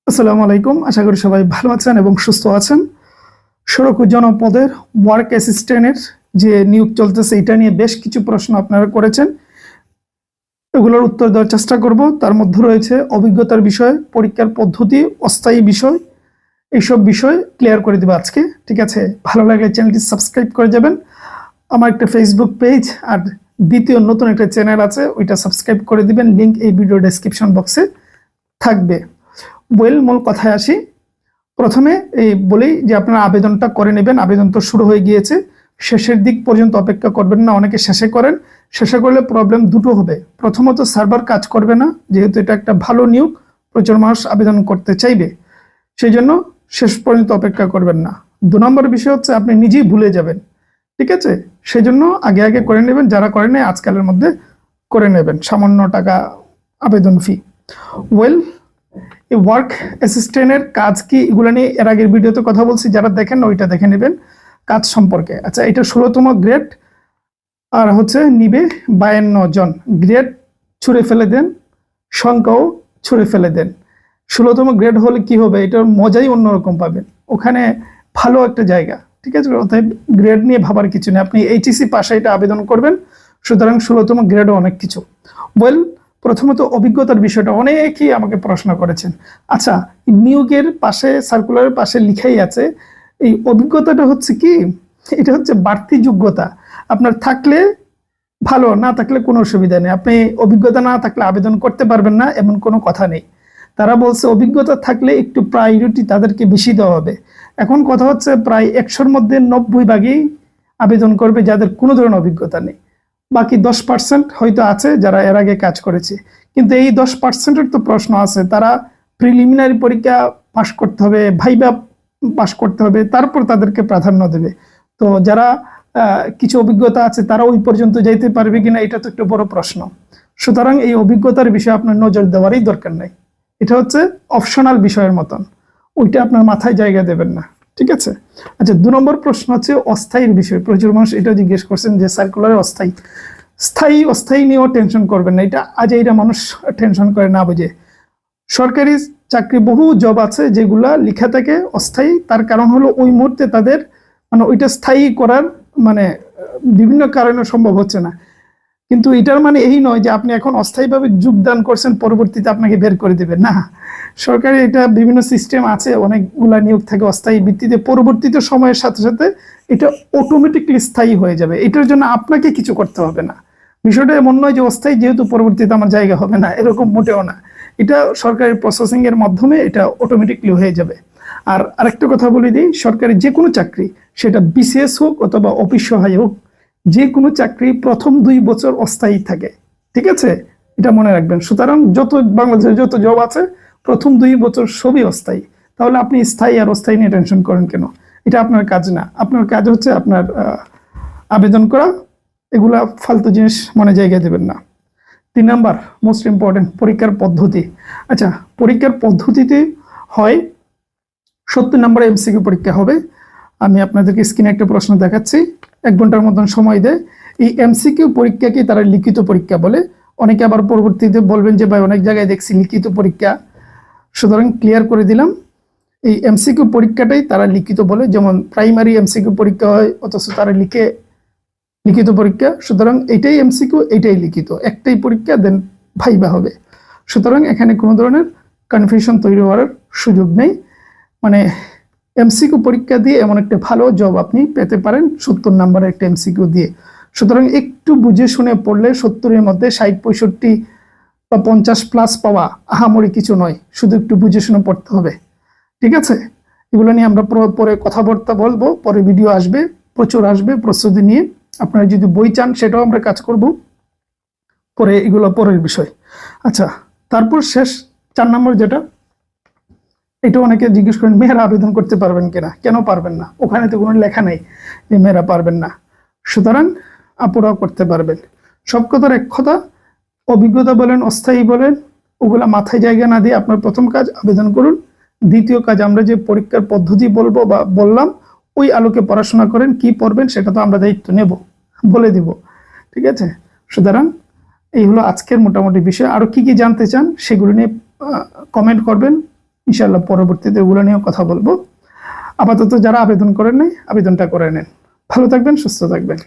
আসসালামু আলাইকুম। আশা করি সবাই ভালো আছেন এবং সুস্থ আছেন। সড়ক ও জনপদের ওয়ার্ক অ্যাসিস্ট্যান্টের যে নিয়োগ চলতেছে এটা নিয়ে বেশ কিছু প্রশ্ন আপনারা করেছেন। এগুলোর উত্তর দেওয়ার চেষ্টা করব। তার মধ্যে রয়েছে অভিজ্ঞতার বিষয়, পরীক্ষার পদ্ধতি, অস্থায়ী বিষয়, এইসব বিষয় ক্লিয়ার করে দেব আজকে। ঠিক আছে, ভালো লাগলে চ্যানেলটি সাবস্ক্রাইব করে যাবেন। আমার একটা ফেসবুক পেজ আর দ্বিতীয় নতুন একটা চ্যানেল আছে, ওইটা সাবস্ক্রাইব করে দিবেন। লিংক এই ভিডিও ডেসক্রিপশন বক্সে থাকবে। মূল কথায় আসি। প্রথমে এই বলি যে আপনারা আবেদনটা করে নেবেন। আবেদন তো শুরু হয়ে গিয়েছে, শেষের দিক পর্যন্ত অপেক্ষা করবেন না। অনেকে শেষে করেন, শেষে করলে প্রবলেম দুটো হবে। প্রথমত সার্ভার কাজ করবে না, যেহেতু এটা একটা ভালো নিয়োগ, প্রচুর মানুষ আবেদন করতে চাইবে, সেই জন্য শেষ পর্যন্ত অপেক্ষা করবেন না। 2 নম্বর বিষয় হচ্ছে আপনি নিজেই ভুলে যাবেন। ঠিক আছে, সেই জন্য আগে আগে করে নেবেন। যারা করেন নাই আজকালের মধ্যে করে নেবেন, সামান্য টাকা আবেদন ফি। এই ওয়ার্ক অ্যাসিস্ট্যান্টের কাজ কি, এগুলো নিয়ে এর আগের ভিডিওতে কথা বলছি, যারা দেখেন ওইটা দেখে নেবেন কাজ সম্পর্কে। আচ্ছা, এটা 16তম গ্রেড আর হচ্ছে নিবে 52 জন। গ্রেড ছুঁড়ে ফেলে দেন, সংখ্যাও ছুঁড়ে ফেলে দেন। 16তম গ্রেড হলে কি হবে, এটার মজাই অন্যরকম পাবেন। ওখানে ভালো একটা জায়গা। ঠিক আছে, অতএব গ্রেড নিয়ে ভাবার কিছু নেই। আপনি এইচএসসি পাশে এটা আবেদন করবেন, সুতরাং 16তম গ্রেডও অনেক কিছু। প্রথমত অভিজ্ঞতার বিষয়টা অনেকেই আমাকে প্রশ্ন করেছেন। আচ্ছা, নিয়োগের পাশে, সার্কুলারের পাশে লিখাই আছে, এই অভিজ্ঞতাটা হচ্ছে কি, এটা হচ্ছে বাড়তি যোগ্যতা। আপনার থাকলে ভালো, না থাকলে কোনো অসুবিধা নেই। আপনি অভিজ্ঞতা না থাকলে আবেদন করতে পারবেন না, এমন কোনো কথা নেই। তারা বলছে অভিজ্ঞতা থাকলে একটু প্রায়োরিটি তাদেরকে বেশি দেওয়া হবে। এখন কথা হচ্ছে প্রায় 100-র মধ্যে 90 ভাগই আবেদন করবে যাদের কোনো ধরনের অভিজ্ঞতা নেই। বাকি 10% হয়তো আছে যারা এর আগে কাজ করেছে। কিন্তু এই 10%-এর তো প্রশ্ন আছে। তারা প্রিলিমিনারি পরীক্ষা পাশ করতে হবে, ভাইবা পাশ করতে হবে, তারপর তাদেরকে প্রাধান্য দেবে। তো যারা কিছু অভিজ্ঞতা আছে তারা ওই পর্যন্ত যাইতে পারবে কিনা, এটা তো একটা বড় প্রশ্ন। সুতরাং এই অভিজ্ঞতার বিষয়ে আপনার নজর দেওয়ারই দরকার নাই। এটা হচ্ছে অপশনাল বিষয়ের মতন, ওইটা আপনার মাথায় জায়গা দেবেন না। ঠিক আছে। আচ্ছা, 2 নম্বর প্রশ্ন হচ্ছে অস্থায়ীর বিষয়। প্রচুর মানুষ এটা জিজ্ঞেস করছেন যে সার্কুলারে অস্থায়ী, স্থায়ী অস্থায়ী নিয়েও টেনশন করবেন না। এটা আজ এইটা মানুষ টেনশন করে না বুঝে। সরকারি চাকরি বহু জব আছে যেগুলা লিখা থাকে অস্থায়ী। তার কারণ হলো ওই মুহূর্তে তাদের মানে ওইটা স্থায়ী করার মানে বিভিন্ন কারণে সম্ভব হচ্ছে না। কিন্তু এটার মানে এই নয় যে আপনি এখন অস্থায়ীভাবে যোগদান করছেন, পরবর্তীতে আপনাকে বের করে দেবে না। সরকারি এটা বিভিন্ন সিস্টেম আছে, অনেকগুলা নিয়োগ থাকে অস্থায়ী ভিত্তিতে। পরবর্তীতে সময়ের সাথে সাথে এটা অটোমেটিকলি স্থায়ী হয়ে যাবে। এটার জন্য আপনাকে কিছু করতে হবে না। বিষয়টা এমন নয় যে অস্থায়ী যেহেতু পরবর্তীতে আমার জায়গা হবে না, এরকম মোটেও না। এটা সরকারি প্রসেসিং এর মাধ্যমে এটা অটোমেটিকলি হয়ে যাবে। আর আরেকটা কথা বলে দিই, সরকারি যে কোনো চাকরি, সেটা বিসিএস হোক অথবা অফিস সহায় হোক, যে কোনো চাকরি প্রথম 2 বছর অস্থায়ী থাকে। ঠিক আছে, এটা মনে রাখবেন। সুতরাং যত বাংলাদেশের যত জব আছে প্রথম 2 বছর সবই অস্থায়ী। তাহলে আপনি স্থায়ী আর অস্থায়ী নিয়ে টেনশন করেন কেন? এটা আপনার কাজ না। আপনার কাজ হচ্ছে আপনার আবেদন করা। এগুলা ফালতু জিনিস মনে জায়গা দেবেন না। 3 নাম্বার মোস্ট ইম্পর্টেন্ট, পরীক্ষার পদ্ধতি। আচ্ছা, পরীক্ষার পদ্ধতিতে হয় 70 নম্বরের এমসিকিউ পরীক্ষা হবে। আমি আপনাদেরকে স্ক্রিনে একটা প্রশ্ন দেখাচ্ছি। 1 ঘন্টার মতন সময় দেয়। এই এমসিকিউ পরীক্ষাকে তারা লিখিত পরীক্ষা বলে। অনেকে আবার পরবর্তীতে বলবেন যে ভাই অনেক জায়গায় দেখছি লিখিত পরীক্ষা। সুতরাং ক্লিয়ার করে দিলাম, এই এমসিকিউ পরীক্ষাটাই তারা লিখিত বলে। যেমন প্রাইমারি এমসিকিউ পরীক্ষা হয়, অথচ তারা লিখে লিখিত পরীক্ষা। সুতরাং এইটাই এমসিকিউ, এইটাই লিখিত, একটাই পরীক্ষা, দেন ভাইবা হবে। সুতরাং এখানে কোনো ধরনের কনফিউশন তৈরি হওয়ার সুযোগ নেই। মানে এমসিকিউ পরীক্ষা দিয়ে এমন একটা ভালো জব আপনি পেতে পারেন 70 নম্বরের একটা এমসিকিউ দিয়ে। সুতরাং একটু বুঝে শুনে পড়লে 70-এর মধ্যে 60, 65 বা 50+ পাওয়া আহামরি কিছু নয়। শুধু একটু বুঝে শুনে পড়তে হবে। ঠিক আছে, এগুলো নিয়ে আমরা পরে কথাবার্তা বলবো, পরে ভিডিও আসবে, প্রচুর আসবে প্রস্তুতি নিয়ে। আপনারা যদি বই চান সেটাও আমরা কাজ করব, পরে এগুলো পরের বিষয়। আচ্ছা, তারপর শেষ 4 নম্বর যেটা, এটা অনেকে জিজ্ঞেস করেন মেয়েরা আবেদন করতে পারবেন কিনা। কেন পারবেন না? ওখানে তো কোনো লেখা নেই যে মেয়েরা পারবেন না। সুতরাং আপুরাও করতে পারবেন। সব কথার এক কথা, অভিজ্ঞতা বলেন, অস্থায়ী বলেন, ওগুলা মাথায় জায়গা না দিয়ে আপনার প্রথম কাজ আবেদন করুন। দ্বিতীয় কাজ, আমরা যে পরীক্ষার পদ্ধতি বলবো বা বললাম, ওই আলোকে পড়াশোনা করেন। কি পড়বেন সেটা তো আমরা দায়িত্ব নেব, বলে দিব। ঠিক আছে, সুতরাং এই হলো আজকের মোটামুটি বিষয়। আরো কি কি জানতে চান সেগুলো নিয়ে কমেন্ট করবেন, ইনশাআল্লাহ পরবর্তীতে ওগুলো নিয়েও কথা বলবো। আপাতত যারা আবেদন করেন নাই, আবেদনটা করে নেন। ভালো থাকবেন, সুস্থ থাকবেন।